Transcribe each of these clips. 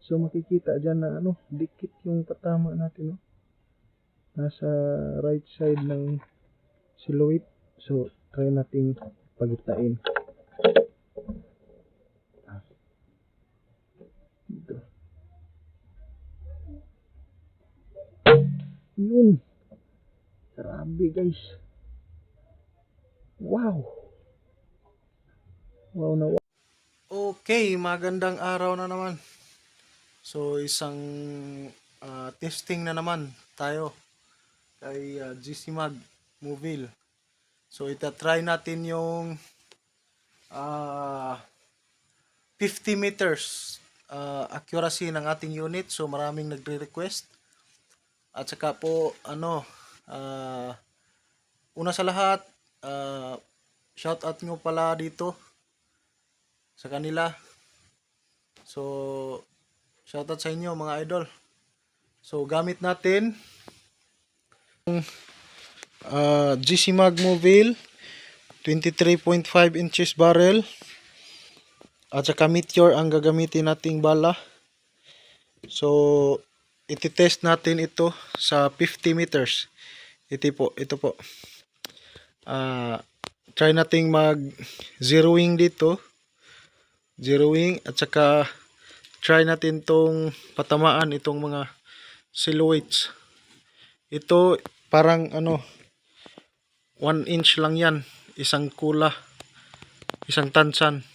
So makikita dyan na ano, dikit yung patama natin, no? Nasa right side ng silhouette. So try nating pagitain. Dito. Yun. Grabe guys. Wow. Wow na wow. Okay, magandang araw na naman. So isang testing na naman tayo kay GC Mag Movil. So itatry natin yung 50 meters accuracy ng ating unit. So maraming nagre-request. At saka po una sa lahat, shout out nyo pala dito sa kanila. So shout out sa inyo mga idol. So gamit natin GC Mag Movil 23.5 inches barrel at saka Meteor ang gagamitin nating bala. So iti-test natin ito sa 50 meters. Ito po. Try nating mag zeroing dito. Zeroing at saka try natin tong patamaan itong mga silhouettes. Ito parang 1 inch lang yan. Isang kula. Isang tansan.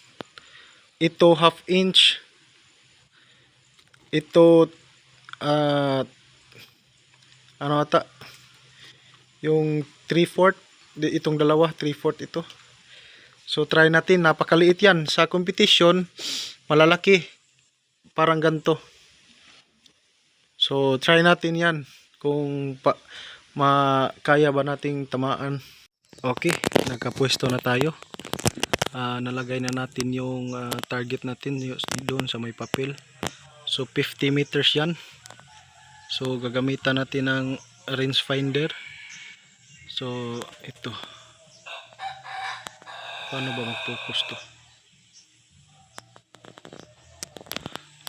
Ito half inch. Ito yung 3/4. Itong dalawa 3/4 ito. So try natin, napakaliit yan. Sa competition malalaki, parang ganto. So try natin yan kung kaya ba nating tamaan. Okay, nagkapwesto na tayo. Nalagay na natin yung target natin doon sa may papel. So 50 meters yan. So gagamitan natin ng range finder. So ito, paano ba mag-focus to?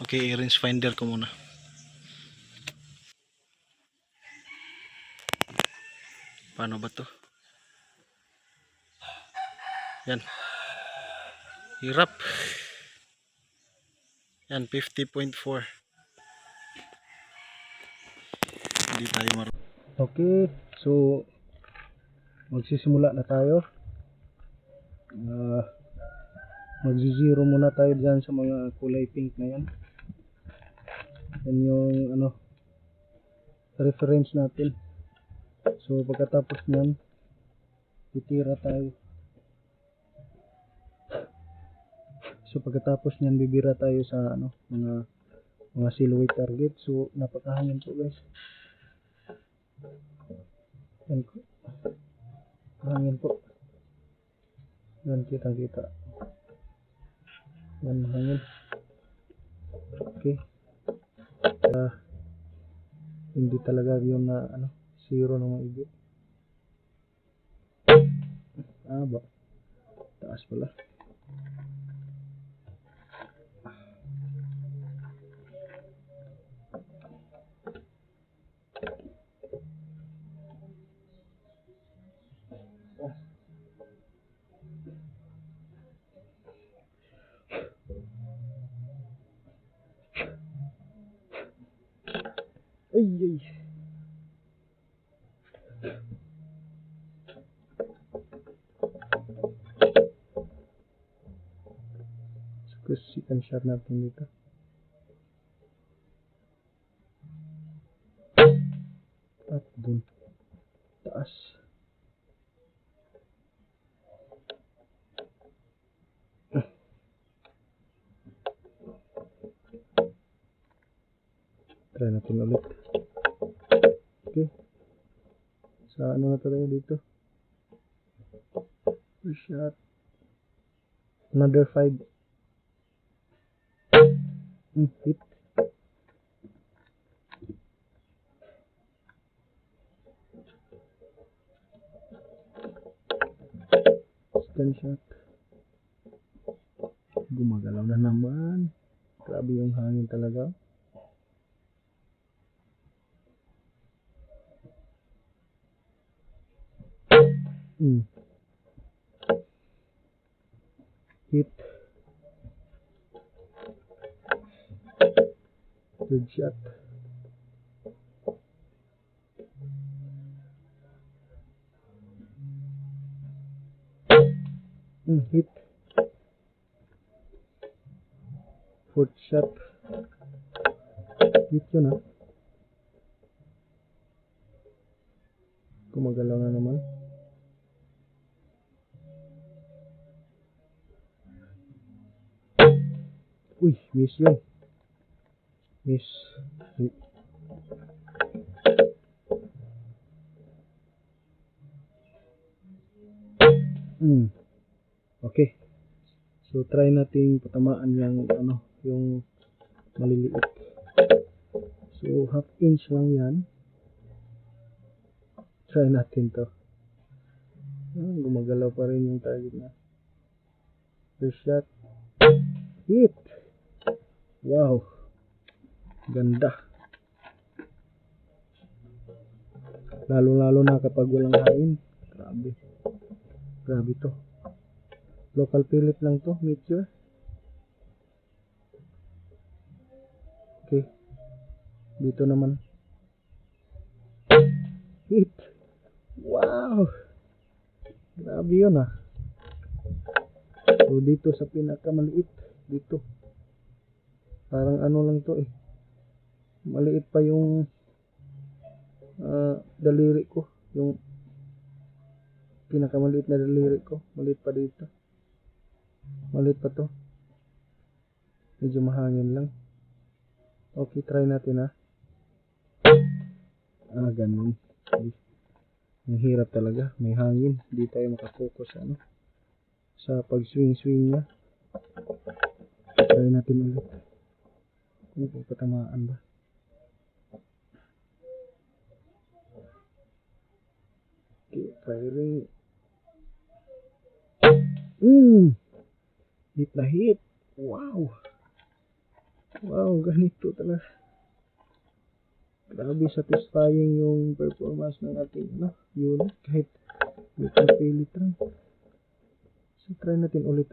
Okay, range finder ko muna. Paano ba to? Yan, hirap. Yan, 50.4. Hindi tayo marunong. Okay, so magsisimula na tayo. Magzi-zero muna tayo dyan sa mga kulay pink na yan. Yan yung reference natin. So pagkatapos nyan, titira tayo. So pagkatapos nyan, bibira tayo sa mga silhouette target. So napakahangin po guys. Yan po. Hangin po. Yan, kita. Yan, hangin. Okay. Hindi talaga yun na zero na maigi. Ba? Taas pala. Ay. Kusikan shot natin dito. At dun. Taas. Try natin ulit. Okay. Sa na tayo dito? Shot. Another 5. Hit. Second shot. Gumagalaw na naman. Grabe yung hangin talaga. Mm. Hit. Good shot. Hit. Fourth shot. Hit yun ah. Gumagalaw na naman. Uy, miss yun. Miss. Hit. Okay. So try nating patamaan yung ano, yung maliliit. So half inch lang yan. Try natin to. Gumagalaw pa rin yung target na. First shot. Hit. Wow. Ganda. Lalo na kapag walang hangin. Grabe. Grabe to. Local pellet lang to, Meteor. Okay. Dito naman. Hit. Wow. Grabe yun ah. So dito sa pinakamaliit. Dito. Parang ano lang to eh. Maliit pa yung daliri ko. Yung pinakamaliit na daliri ko. Maliit pa dito. Maliit pa to. Medyo mahangin lang. Okay, try natin ha. Ganun. Ang hirap talaga. May hangin. Hindi tayo makapokus ano, sa pag-swing niya. Try natin ulit. Kung patamaan ba. Okay, firing. Hit na hit. Wow. Wow, ganito talaga. Grabe satisfying yung performance ng ating unit kahit may pilit lang. So try natin ulit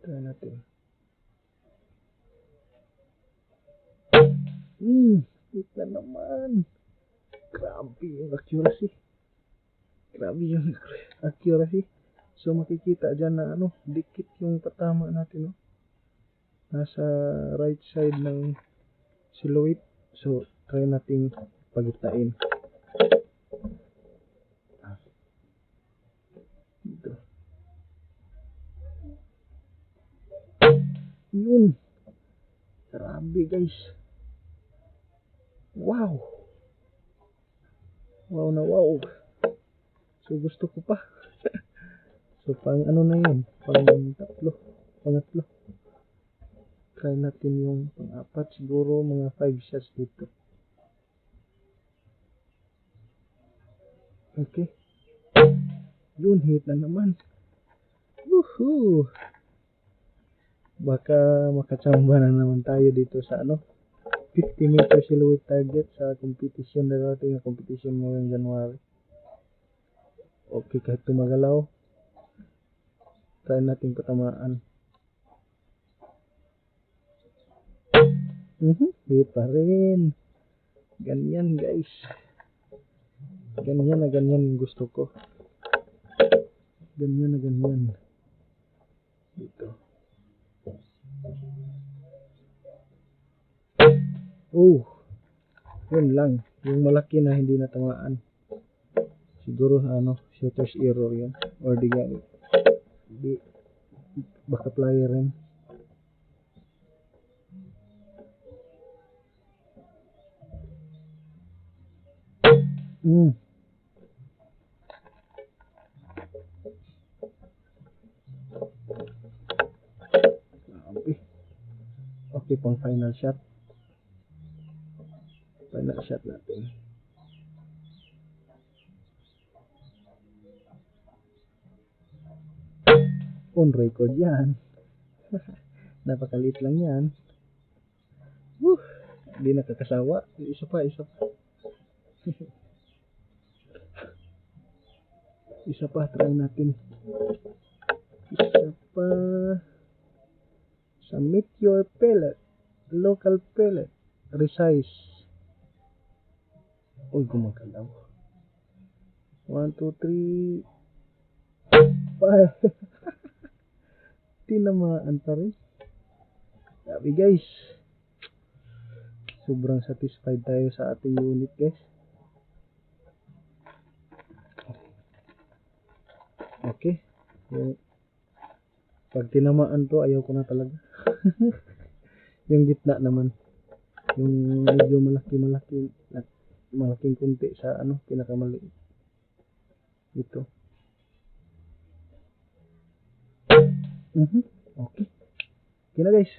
Try natin. Hit na naman. Grabe yung accuracy. So makikita dyan na dikit yung patama natin nasa right side ng silhouette. So try natin pagitain. Dito. Yun. Grabe guys. Wow. Wow na wow. So gusto ko pa. So pang na yun. Pangatlo. Try natin yung pang-apat. Siguro mga 5 shots dito. Okay. Yun, hit na naman. Woohoo! Baka makachamba na naman tayo dito sa 50 meter silhouette target sa competition na natin. Yung competition ngayong January. Okay, kahit tumagalaw, try natin patamaan. Hit pa rin. Ganyan guys. Ganyan na ganyan gusto ko. Ganyan na ganyan. Dito. Yun lang. Yung malaki na hindi natamaan. Siguro shooter's error yun. Or di baka player rin. Okay, pang final shot. Final shot natin. On record yan. Napakalit lang yan. Hindi nakakasawa. Isa pa. Isa pa, try natin. Isa pa. Sa Meteor pellet. Local pellet. Resize. Uy, gumagalaw. 1, 2, 3. 5. Tinamaan pa rin. Sabi guys. Sobrang satisfied tayo sa ating unit guys. Okay. Pag tinamaan to, ayaw ko na talaga. Yung gitna naman. Yung medyo malaki-malaki at malaking kunti sa pinakamaliit. Ito. Okay. Okay na guys.